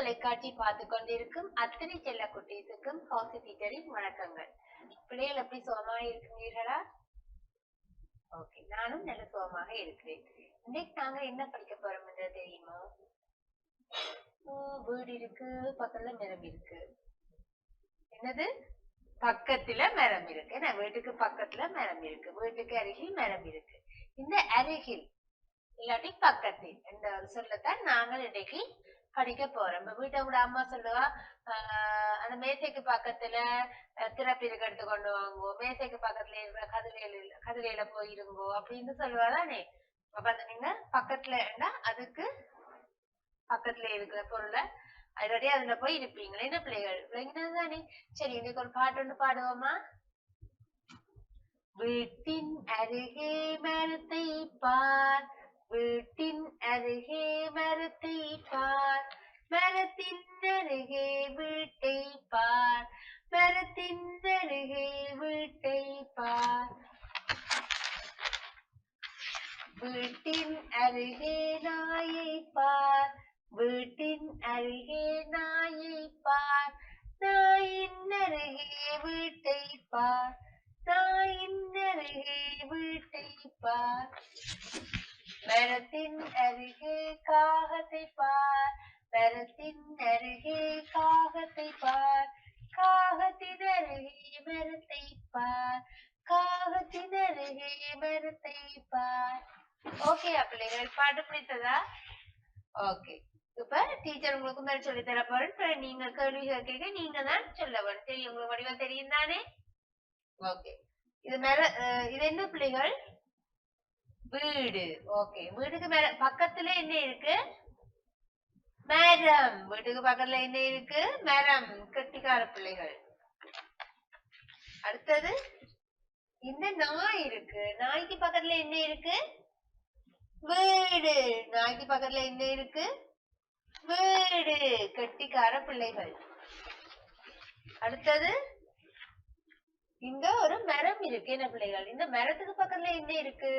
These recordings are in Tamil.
தொலைக்காட்சி பார்த்து கொண்டிருக்கும் அத்தனை செல்ல குட்டீஸுக்கும் கௌசி டீச்சரின் வணக்கங்கள். பிள்ளைகள் எப்படி சுகமாக இருக்கிறீர்களா? ஓகே, நானும் நல்ல சுகமாக இருக்கிறேன். இன்னைக்கு நாங்க என்ன படிக்க போறோம் என்று தெரியுமா? வீடு இருக்கு, பக்கத்துல மரம் இருக்கு. என்னது? பக்கத்துல மரம் இருக்கு. என்ன, வீட்டுக்கு பக்கத்துல மரம் இருக்கு, வீட்டுக்கு அருகில் மரம் இருக்கு. இந்த அருகில் இல்லாட்டி பக்கத்தில் என்ற சொல்லத்தான் நாங்கள் இன்னைக்கு படிக்க போறோம். வீட்டை கூட அம்மா சொல்லுவா, அந்த மேசைக்கு பக்கத்துல திறப்பிற்கு எடுத்து கொண்டு வாங்கோ, மேசைக்கு பக்கத்துல இருக்கிற கதிரையில போயிருங்கோ அப்படின்னு சொல்லுவாதானே. அப்ப அந்த நீங்க பக்கத்துல இருந்தா அதுக்கு பக்கத்துல இருக்கிற பொருளை அதோடய அதுல போய் இருப்பீங்களே. என்ன பிள்ளைகள் விளங்கினதுதானே? சரி, இன்னைக்கு ஒரு பாட்டு ஒன்று பாடுவோமா? வீட்டின் அருகே மரத்தை பார், வீட்டின் அருகே மரத்தை பார், மரத்தின் அருகே வீட்டை பார், மரத்தின் அருகே வீட்டை பார். வீட்டின் அருகே நாயை பார், வீட்டின் அருகே நாயை பார், நாயின் அருகே வீட்டை பார், நாயின் அருகே வீட்டை பார். மரத்தின் அருகே காகத்தை பார், மரத்தின் அருகே காகத்தை பார், காகத்தின் அருகே மரத்தை பார், காகத்தின் அருகே மரத்தை பார். ஓகே பிள்ளைகள், பாட்டு பிடித்ததா? ஓகே, இப்ப டீச்சர் உங்களுக்கு மேல சொல்லி தர போறேன். நீங்க கேள்வி கேட்க நீங்க தான் சொல்ல வேணும். தெரியும், உங்களுக்கு வடிவம் தெரியும் தானே? ஓகே, இது மேல இது என்ன பிள்ளைகள்? வீடு. ஓகே, வீட்டுக்கு மேல பக்கத்துல என்ன இருக்கு? மரம். வீட்டுக்கு பக்கத்துல என்ன இருக்கு? மரம். கெட்டிக்கார பிள்ளைகள். அடுத்தது இந்த நாய் இருக்கு, நாய்க்கு பக்கத்துல என்ன இருக்கு? வீடு. நாய்க்கு பக்கத்துல என்ன இருக்கு? வீடு. கெட்டிக்கார பிள்ளைகள். அடுத்தது இங்க ஒரு மரம் இருக்கு. என்ன பிள்ளைகள்? இந்த மரத்துக்கு பக்கத்துல என்ன இருக்கு?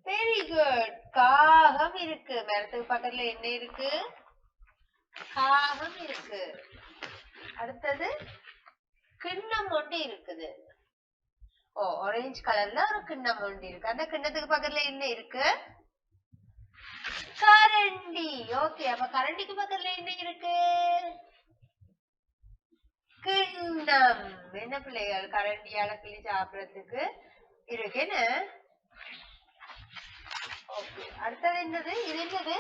வெரி குட், காகம் இருக்கு. மரத்துக்கு பக்கத்துல என்ன இருக்கு? காகம் இருக்கு. அடுத்தது கிண்ணம் ஒன்று இருக்குது. ஆரஞ்சு கலர்ல ஒரு கிண்ணம் ஒன்று இருக்கு. அந்த கிண்ணத்துக்கு பக்கத்துல என்ன இருக்கு? கரண்டி. ஓகே, அப்ப கரண்டிக்கு பக்கத்துல என்ன இருக்கு? கிண்ணம். என்ன பிள்ளைகள்? கரண்டியால கிள்ளி சாப்பிடறதுக்கு இருக்குன்னு. ஓகே, அடுத்தது என்னது? இது என்னது?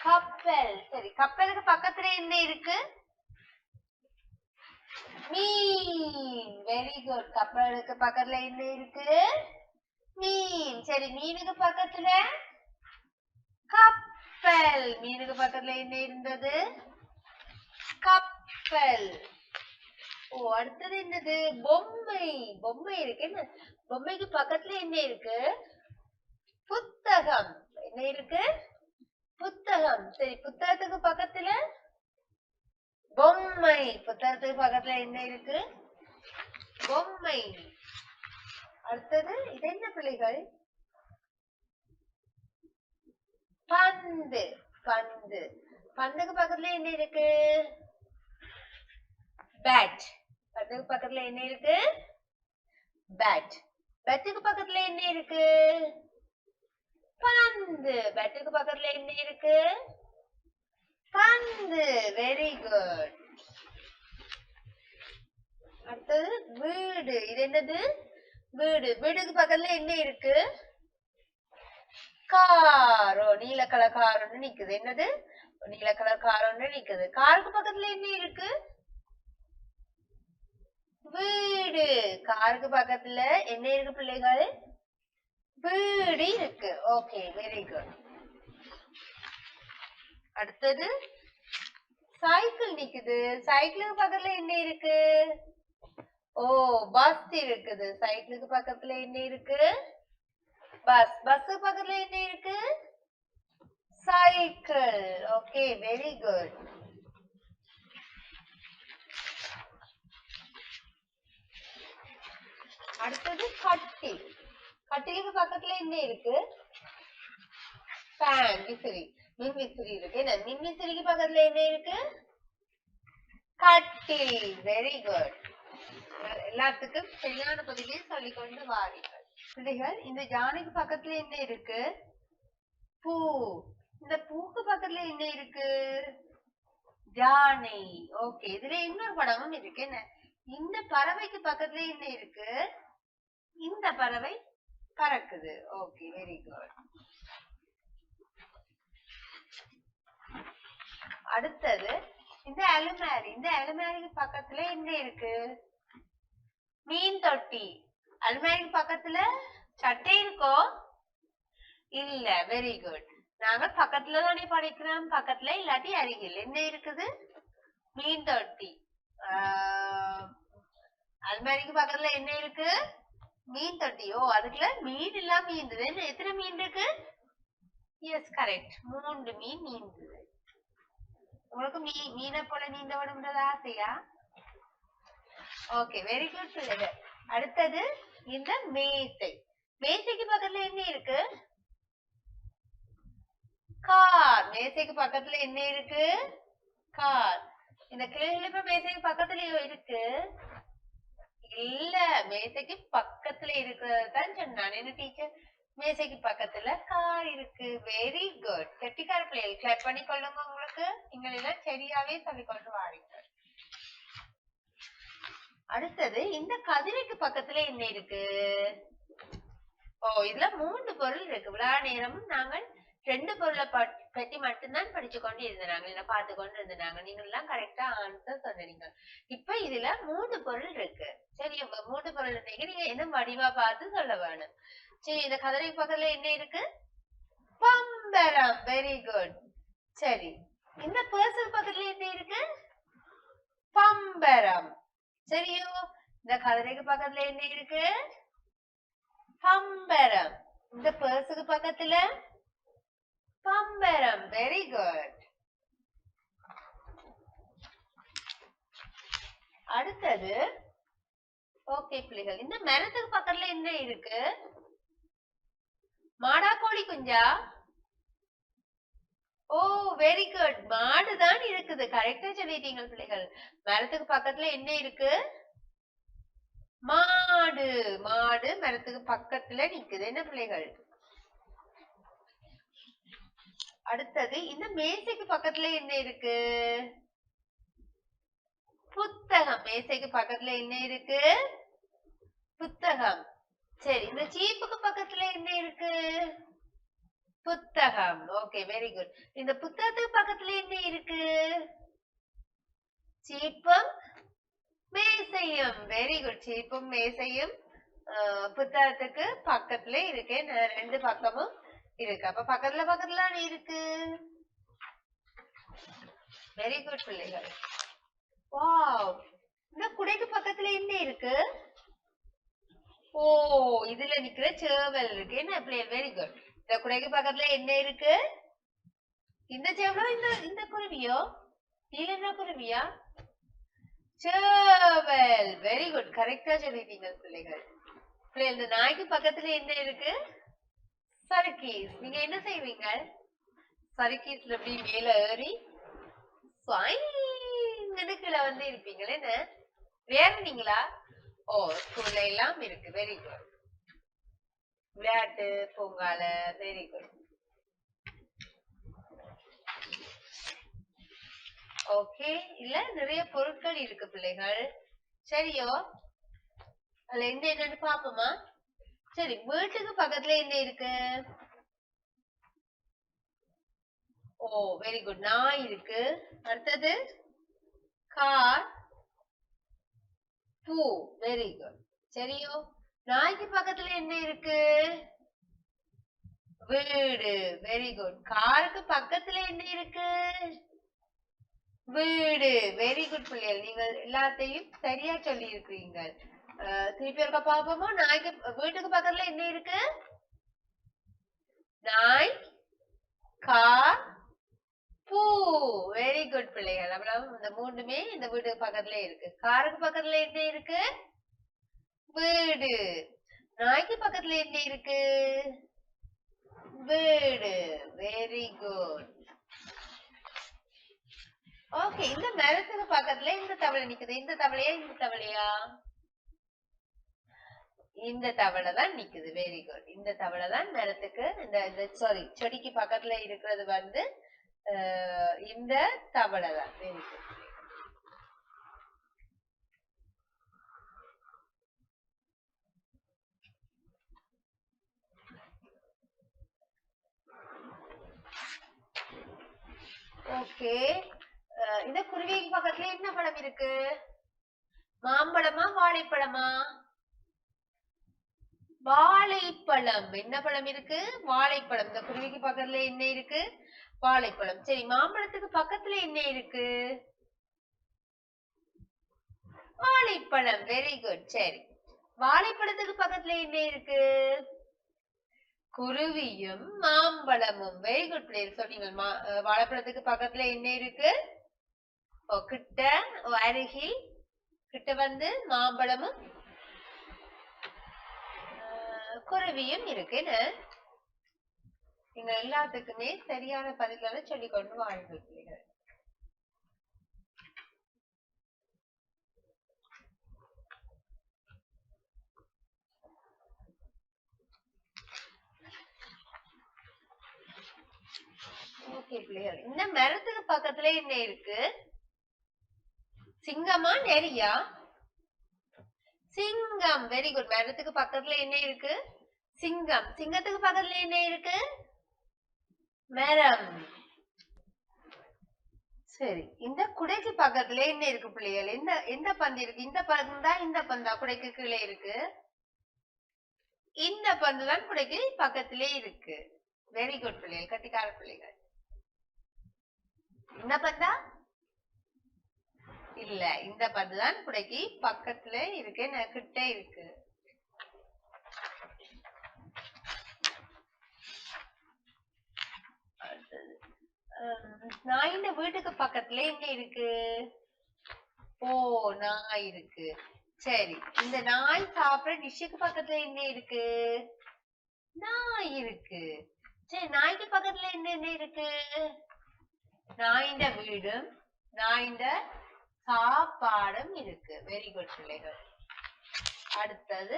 கப்பல். சரி, கப்பலுக்கு பக்கத்துல என்ன இருக்கு? மீன். வெரி குட், கப்பலுக்கு பக்கத்துல என்ன இருக்கு? மீன். சரி, மீனுக்கு பக்கத்துல கப்பல். மீனுக்கு பக்கத்துல என்ன இருந்தது? கப்பல். அடுத்தது என்னது? பொம்மை. பொம்மை இருக்கு. என்ன பொம்மைக்கு பக்கத்துல என்ன இருக்கு? புத்தகம். என்ன இருக்கு? புத்தகம். சரி, புத்தகத்துக்கு பக்கத்துல பொம்மை. புத்தகத்துக்கு பக்கத்துல என்ன இருக்கு? பொம்மை. அடுத்தது இது என்ன பிள்ளைகள்? பந்து. பந்து. பந்துக்கு பக்கத்துல என்ன இருக்கு? பேட். பந்துக்கு பக்கத்துல என்ன இருக்கு? பேட். பேட்டுக்கு பக்கத்துல என்ன இருக்கு? பந்து. பேட்டுக்கு பக்கத்துல என்ன இருக்கு? பந்து. Very good. அடுத்தது வீடு. இது என்னது? வீடு. வீடுக்கு பக்கத்துல என்ன இருக்கு? கார். நீல கலர் கார் ஒன்று நிக்குது. என்னது? நீல கலர் கார் ஒன்று நிக்குது. காருக்கு பக்கத்துல என்ன இருக்கு? வீடு. காருக்கு பக்கத்துல என்ன இருக்கு பிள்ளைகள்? வீடு இருக்கு. Okay, very good. அடுத்தது சைக்கிள் நிக்குது. சைக்கிளுக்கு பக்கத்துல என்ன இருக்கு? பஸ் இருக்குது. சைக்கிளுக்கு பக்கத்துல என்ன இருக்கு? பஸ். பஸ் பக்கத்துல என்ன இருக்கு? சைக்கிள். Okay, very good. அடுத்தது கட்டில். கட்டிலுக்கு பக்கத்துல என்ன இருக்கு? ஃபேன். விசிறி. மின்விசிறி இருக்கு. என்ன மின்விசிறிக்கு பக்கத்துல என்ன இருக்கு? கட்டில். Very good. எல்லாத்துக்கும் சரியான பதிலே சொல்லிக்கொண்டு வாருங்கள் பிள்ளைகள். இந்த யானைக்கு பக்கத்துல என்ன இருக்கு? பூ. இந்த பூக்கு பக்கத்துல என்ன இருக்கு? யானை. ஓகே, இதுல இன்னொரு படமும் இருக்கு. என்ன இந்த பறவைக்கு பக்கத்துல என்ன இருக்கு? இந்த பறவை பறக்குது. Okay, very good. அடுத்தது இந்த அலுமாரி. இந்த அலுமாரிக்கு பக்கத்துல என்ன இருக்கு? மீன் தொட்டி. அலுமாரிக்கு பக்கத்துல சட்டை இருக்கோ? இல்ல. Very good. நாங்க பக்கத்துல தானே படிக்கிறோம். பக்கத்துல இல்லாட்டி அருகில் என்ன இருக்குது? மீன் தொட்டி. அலுமாரிக்கு பக்கத்துல என்ன இருக்கு? மீன் தொட்டியோ. அதுக்குள்ள மீன் எல்லாம் மீந்துது. என்ன எத்தனை மீன் இருக்கு? Yes, correct. 3 மீன் நீந்துது. உங்களுக்கு மீனை போல நீந்த விடும்ன்றது ஆசையா? ஓகே, வெரி குட் பிள்ளைகள். அடுத்தது இந்த மேசை. மேசைக்கு பக்கத்துல என்ன இருக்கு? கார். மேசைக்கு பக்கத்துல என்ன இருக்கு? கார். இந்த கிளிப்பு மேசைக்கு பக்கத்துலயோ இருக்கு? இல்ல, மேசைக்கு பக்கத்துல இருக்கிறதான் சொன்னான். என்ன டீச்சர்? மேசைக்கு பக்கத்துல கார் இருக்கு. Very good. கெட்டிக்கார பிள்ளைகள் கிளாப் பண்ணி கொள்ளுங்க. உங்களுக்கு நீங்கள் எல்லாம் சரியாவே சொல்லிக்கொண்டு வாரீங்க. அடுத்தது இந்த கதிரைக்கு பக்கத்துல என்ன இருக்கு? இதுல 3 பொருள் இருக்கு. விழா நேரம் நாங்கள் 2 பொருளை பற்றி மட்டும்தான் படிச்சு கொண்டு இருந்தாங்க. இதை பார்த்து கொண்டு இருந்தாங்க. நீங்க எல்லாம் கரெக்டா ஆன்சர் சொன்னீங்க. இப்ப இதுல 3 பொருள் இருக்கு. சரி, 3 பொருள் நீங்க என்ன வடிவா பார்த்து சொல்ல வேணும். சரி, இந்த கதிரைக்கு பக்கத்துல என்ன இருக்கு? பம்பரம். Very good. சரி, இந்த பர்சன் பக்கத்துல என்ன இருக்கு? பம்பரம். சரியோ. இந்த கதிரைக்கு பக்கத்துல என்ன இருக்கு? பம்பரம். இந்த பர்ஸுக்கு பக்கத்துல பம்பரம். Very good. அடுத்தது ஓகே பிள்ளைகள், இந்த மரத்துக்கு பக்கத்துல என்ன இருக்கு? மாடா கோழி குஞ்சா? ஓ, வெரி குட். மாடு தான் இருக்குது. கரெக்டா சொல்லிட்டீங்க பிள்ளைகள். மரத்துக்கு பக்கத்துல என்ன இருக்கு? மாடு. மாடு மரத்துக்கு பக்கத்துல நிக்குது. என்ன பிள்ளைகள்? அடுத்தது இந்த மேசைக்கு பக்கத்துல என்ன இருக்கு? புத்தகம். மேசைக்கு பக்கத்துல என்ன இருக்கு? புத்தகம். சரி, இந்த சீப்புக்கு பக்கத்துல என்ன இருக்கு? புத்தகம். Okay, very good. இந்த புத்தகத்துக்கு பக்கத்துல என்ன இருக்கு? சீப்பும் மேசையும். Very good. சீப்பும் மேசையும் புத்தகத்துக்கு பக்கத்துல இருக்கு. 2 பக்கமும் இருக்கு. அப்ப பக்கத்துல பக்கத்துல இருக்கு. வெரி குட் பிள்ளைகள். வாவ், இந்த குடைக்கு பக்கத்துல என்ன இருக்கு? ஓ, இதுல நிக்கிற சேவல் இருக்கு. என்ன பிள்ளைகள்? Very good. இந்த குடைக்கு பக்கத்துல என்ன இருக்கு? இந்த சேவலோ இந்த குருவியோ? இல்ல, என்ன குருவியா? சேவல். Very good. கரெக்டா சொல்லிட்டீங்க பிள்ளைகள். இந்த நாய்க்கு பக்கத்துல என்ன இருக்கு? சர்க்கீஸ். நீங்க என்ன செய்வீங்க? சர்க்கீஸ்ல எப்படி மேல ஏறி கீழே வந்து இருப்பீங்களே. என்ன வேற நீங்களா? ஓ, ஸ்கூல்ல எல்லாம் இருக்கு. Very good. விளையாட்டு பூங்கால. Very good. ஓகே, இல்ல நிறைய பொருட்கள் இருக்கு பிள்ளைகள். சரியோ. அதுல என்னன்னு பாப்போமா? சரி, வீட்டுக்கு பக்கத்துல என்ன இருக்கு? ஓ, வெரி குட். நாய் இருக்கு. அடுத்தது கார், பூ. Very good. சரியோ. நாய்க்கு பக்கத்துல என்ன இருக்கு? வீடு. Very good. காருக்கு பக்கத்துல என்ன இருக்கு? வீடு. வெரி குட் பிள்ளைகள். நீங்கள் எல்லாத்தையும் சரியா சொல்லி இருக்கிறீங்க. திருப்பி இருக்க பாப்போமா? நாய்க்கு வீட்டுக்கு பக்கத்துல என்ன இருக்கு? நாய், கார், பூ. வெரி குட் பிள்ளைகள். அவ்வளவு இந்த 3மே இந்த வீட்டுக்கு பக்கத்துல இருக்கு. காருக்கு பக்கத்துல என்ன இருக்கு? வீடு. நாய்க்கு பக்கத்துல என்ன இருக்கு? வீடு. Very good. ஓகே, இந்த மரத்துக்கு பக்கத்துல இந்த தவளை நிக்குது. இந்த தவளையா இந்த தவளையா? இந்த தவளை தான் நிக்குது. Very good. இந்த தவளை தான் மரத்துக்கு இந்த சாரி செடிக்கு பக்கத்துல இருக்கிறது வந்து இந்த தவளை தான். Very good. ஓகே, இந்த குருவிக்கு பக்கத்துல என்ன பழம் இருக்கு? மாம்பழமா வாழைப்பழமா? வாழைப்பழம். என்ன பழம் இருக்கு? வாழைப்பழம். இந்த குருவிக்கு பக்கத்துல என்ன இருக்கு? வாழைப்பழம். சரி, மாம்பழத்துக்கு பக்கத்துல என்ன இருக்கு? வாழைப்பழம். Very good. சரி, வாழைப்பழத்துக்கு பக்கத்துல என்ன இருக்கு? குருவியும் மாம்பழமும். Very good player. சொன்னீங்க. வாழைப்பழத்துக்கு பக்கத்துல என்ன இருக்கு? கிட்ட அருகில் கிட்ட வந்து மாம்பழமும் குருவியும் இருக்குன்னு நீங்க எல்லாத்துக்குமே சரியான பதில்களை சொல்லிக் கொண்டு வாழ்ந்துருக்கீர்கள். ஓகே பிள்ளைகள், இந்த மரத்துக்கு பக்கத்துல என்ன இருக்கு? சிங்கமா நெறியா? சிங்கம். Very good. மரத்துக்கு பக்கத்துல என்ன இருக்கு? சிங்கம். சிங்கத்துக்கு பக்கத்துல என்ன இருக்கு? மரம். சரி, இந்த குடைக்கு பக்கத்துல என்ன இருக்கு பிள்ளைகள்? எந்த பந்து இருக்கு? இந்த பந்தா இந்த பந்தா குடைக்கு கீழே இருக்கு? இந்த பந்து தான் குடைக்கு பக்கத்திலே இருக்கு. வெரி குட் பிள்ளைகள், கட்டிக்கார பிள்ளைகள். இந்த பந்தா இல்ல, இந்த பந்து தான் குடைக்கு பக்கத்துல இருக்கு, கிட்ட இருக்கு. நாயின் வீட்டுக்கு பக்கத்துல என்ன இருக்கு? ஓ, நாய் இருக்கு. சரி, இந்த நாய் சாப்பிட டிஷ்ஷுக்கு பக்கத்துல என்ன இருக்கு? நாய் இருக்கு. சரி, நாய்க்கு பக்கத்துல என்ன இருக்கு? நாயிண்ட வீடும் நாயிண்ட சாப்பாடும் இருக்கு. வெரி குட் பிள்ளைகள். அடுத்தது,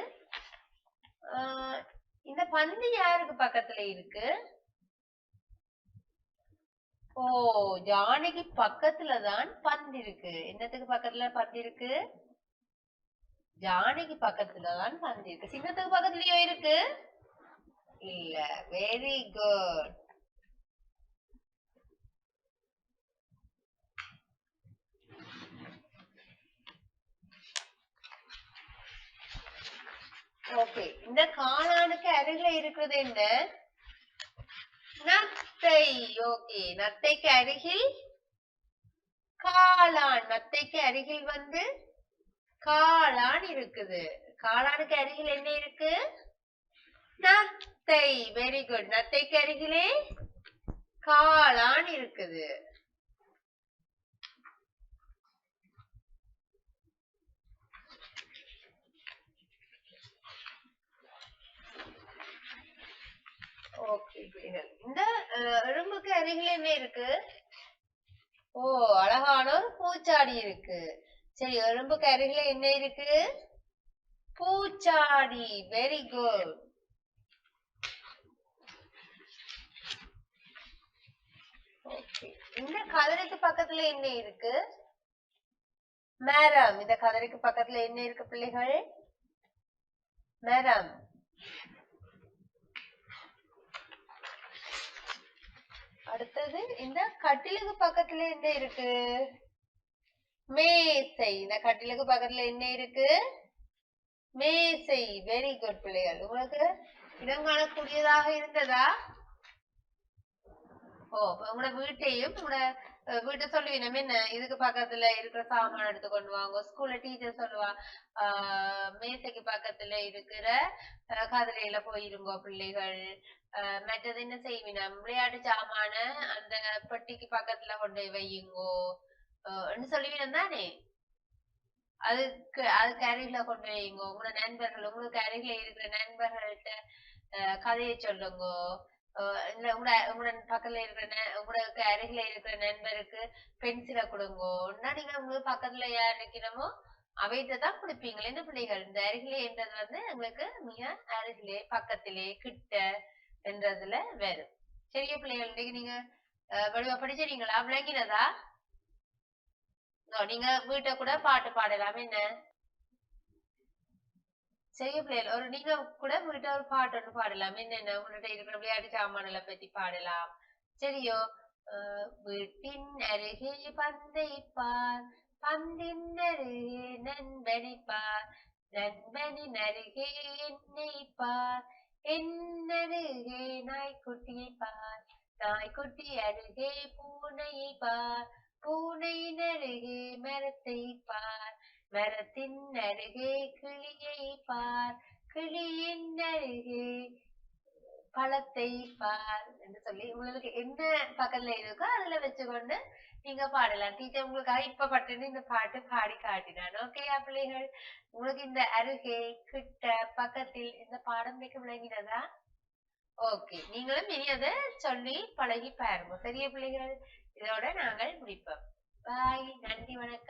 இந்த பந்து யாருக்கு பக்கத்துல இருக்கு? ஓ, யானைக்கு பக்கத்துலதான் பந்து இருக்கு. என்னத்துக்கு பக்கத்துல பந்து இருக்கு? யானைக்கு பக்கத்துலதான் பந்து இருக்கு. சிங்கத்துக்கு பக்கத்துலயோ இருக்கு? இல்ல. Very good. ஓகே, இந்த காளானுக்கு அருகில இருக்கிறது என்ன? நத்தை. ஓகே, நத்தைக்கு அருகில் காளான். நத்தைக்கு அருகில் வந்து காளான் இருக்குது. காளானுக்கு அருகில் என்ன இருக்கு? நத்தை. Very good. நத்தைக்கு அருகிலே காளான் இருக்குது. ஓகே, இந்த எறும்புக்கு அருகில் என்ன இருக்கு? ஓ, அழகான ஒரு பூச்சாடி இருக்கு. சரி, எறும்புக்கு அருகில என்ன இருக்கு? பூச்சாடி. Very good. இந்த கதிரைக்கு பக்கத்துல என்ன இருக்கு? மரம். இந்த கதிரைக்கு பக்கத்துல என்ன இருக்கு பிள்ளைகள்? மரம். அடுத்தது, இந்த கட்டிலுக்கு பக்கத்துல என்ன இருக்கு? மேசை. இந்த கட்டிலுக்கு பக்கத்துல என்ன இருக்கு? மேசை. வெரி குட் பிள்ளைகள். உங்களுக்கு இடம் காணக்கூடியதாக இருந்ததா? ஓ, உங்களோட வீட்டையும் உங்களோட வீட்டை சொல்லுவீங்க என்ன, இதுக்கு பக்கத்துல இருக்கிற சாமான் எடுத்து கொண்டு வாங்க. ஸ்கூல்ல டீச்சர் சொல்லுவா, மேசைக்கு பக்கத்துல இருக்கிற கதிரையில போயிருங்கோ பிள்ளைகள். மற்றது என்ன செய்வீங்க? விளையாட்டு சாமான அந்த பெட்டிக்கு பக்கத்துல கொண்டு வையுங்கோ சொல்லுவீங்க தானே? அதுக்கு அருகில கொண்டு வையுங்க. உங்களோட நண்பர்கள், உங்களுக்கு அருகில இருக்கிற நண்பர்கள்ட்ட கதையை சொல்லுங்க. உங்களோட பக்கத்துல இருக்கிற உங்களுக்கு அருகில இருக்கிற நண்பருக்கு பென்சிலை கொடுங்கோன்னா நீங்க உங்களுக்கு பக்கத்துல யார் இருக்கணுமோ அவைகிட்ட தான் கொடுப்பீங்க. என்ன பிள்ளைகள் இந்த அருகிலே என்றது உங்களுக்கு மிக அருகிலே பக்கத்திலே கிட்ட என்றதுல வரும். சரியா பிள்ளைகள் இன்னைக்கு நீங்க வடிவா படிச்சிருக்கீங்களா? விளங்கினதா? நீங்க வீட்டை கூட பாட்டு பாடலாம் என்ன? சரியா பிள்ளைகள் நீங்க கூட வீட்டை ஒரு பாட்டு ஒன்று பாடலாம் என்னென்ன உங்கள்ட்ட இருக்கிற விளையாட்டு சாமான்களை பத்தி பாடலாம். சரியோ? வீட்டின் அருகே பந்தை பார், பந்தின் அருகே நண்பனை பார், நண்பனின் அருகே என்னை பார், என் அருகே நாய்க்குட்டியை பார், நாய்க்குட்டி அருகே பூனையை பார், பூனையின் அருகே மரத்தை பார், மரத்தின் அருகே கிளியை பார், கிளியின் அருகே பழத்தை பார் என்று சொல்லி உங்களுக்கு என்ன பக்கத்துல இருக்கோ அதுல வச்சுக்கொண்டு நீங்க பாடலாம். டீச்சர் உங்களுக்காக இப்ப பட்டுன்னு இந்த பாட்டு பாடி காட்டினான். ஓகேயா பிள்ளைகள்? உங்களுக்கு இந்த அருகே கிட்ட பக்கத்தில் இந்த பாடம் மிக விளங்கினதா? ஓகே, நீங்களும் இனி அதை சொல்லி பழகி பாருங்க. சரியா பிள்ளைகள்? இதோட நாங்கள் முடிப்போம். பாய், நன்றி, வணக்கம்.